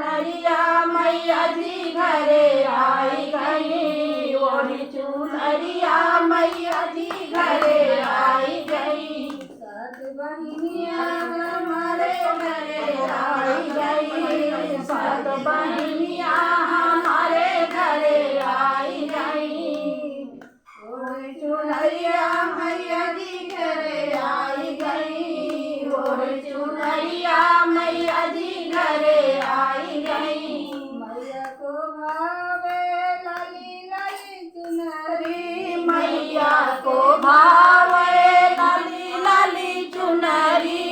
चुनरिया मैया जी घरे आई गई, ओढ़ी चुनरिया मैया जी घरे आई गई। सात बहिनिया हमारे घरे आई गई, सात बहिनिया हमारे घरे आई गई। ओढ़ी चुनरिया मैया जी घरे आई गई, ओढ़ी चुनरिया मैया जी घरे आई गई। मैया को भावे लाली लाली चुनरी, मैया को भावे लाली लाली चुनरी।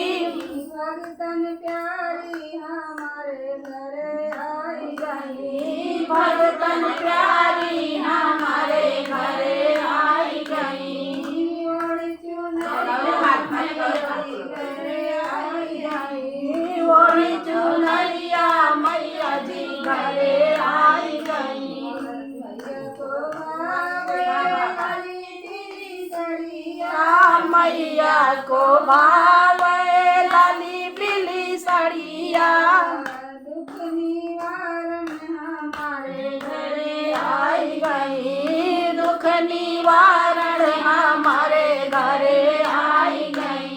भगतन प्यारी हमारे घरे आई गई, भगतन प्यारी हमारे घरे आई गई। ओढ़ी चुनरिया घरे आई गई, ओढ़ी चुनरिया मैया जी घरे आई गई। मैया को भावे लाली पीली साड़िया, मैया को भावे लाली पीली साड़िया। दुख निवारण हमारे घरे आई गई, दुख निवारण हमारे घरे आई गई।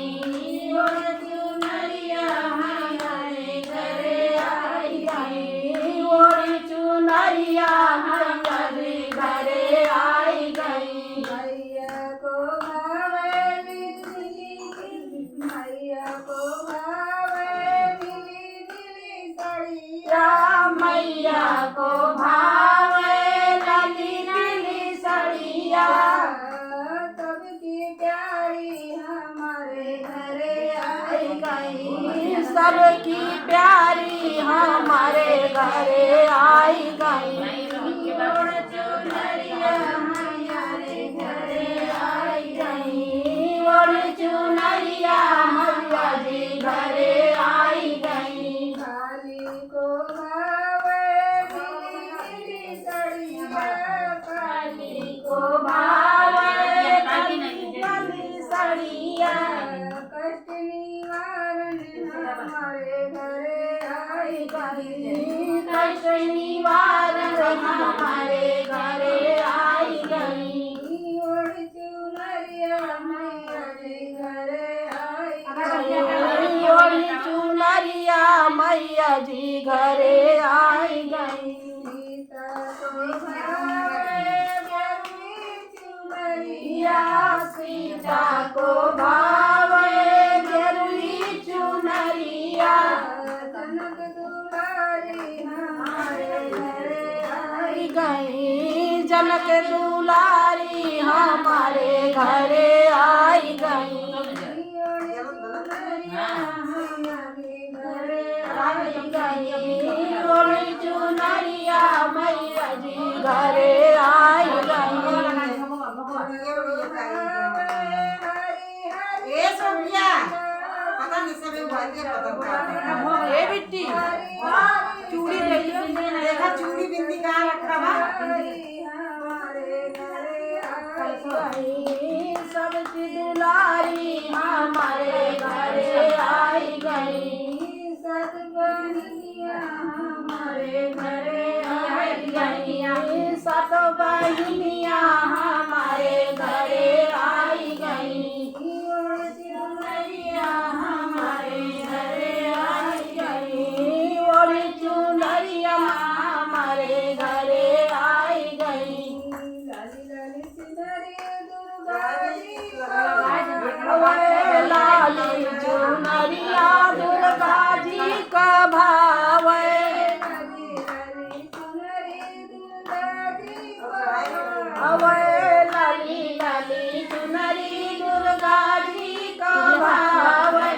ओढ़ी चुनरिया हमारे घरे आई गई, ओढ़ी चुनरिया मैया जी घरे आई गई। मैया को भावे नीली, मैया को भावे नीली नीली साड़िया, मैया को भावे लाली नीली साड़िया। सबकी प्यारी हमारे घरे आई गई, सबकी प्यारी हमारे घरे आई गई। ओढ़ी चुनरिया हमारे घरे आई गई, ओढ़ी चुनरिया मैया जी घरे आई गई। काली को भावे नीली नीली साड़िया, काली को भावे लाली लाली साड़िया। कष्ट निवारण हमारे घरे आई गई, कष्ट निवारण हमारे घरे आई गई। ओढ़ी चुनरिया मैया जी घरे आई गई, ओढ़ी चुनरिया मैया जी घरे आई गई। सीता को भावे गेरुई चुनरिया, सीता को भावे गेरुई चुनरिया। जनक दुलारी हमारे घरे आई गई, जनक दुलारी हमारे घरे आई गई। ओढ़ी चुनरिया मैया जी घरे आई गई। ए बिट्टी चूड़ी देखा, चूड़ी बिंदी कहाँ रखा बा। सबकी दुलारी हमारे घरे आई गई, सत बहिनिया हमारे घरे आई गई, सत बहिनिया हमारे घरे आई गई। ओढ़ी चुनरिया हमारे घरे आई गई, ओढ़ी चुनरिया हमारे घरे आई गई। लाली लाली चुनरी दुर्गा जी लाली चुनरिया दुर्गा जी का भावे, लाली लाली चुनरी दुर्गा जी का भावे।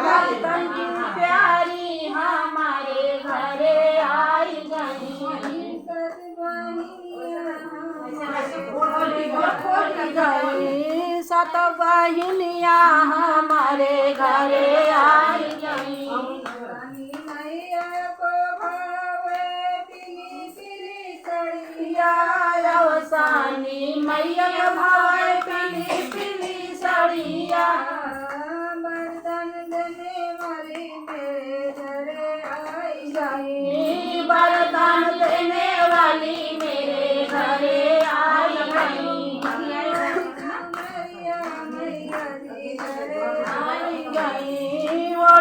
भगतन की प्यारी हमारे घरे आई गई, सत बहिनिया हमारे घरे आई गई। मैया को भावे पीली पीली साड़िया, अवसानी मैया भावे पीली पीली साड़िया।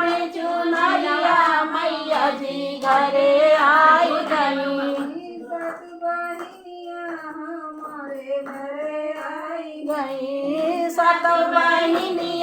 ओढ़े चुनरिया मैया जी घरे आई गई। सात बहिनिया हमारे घरे आई गई सात बहिनिया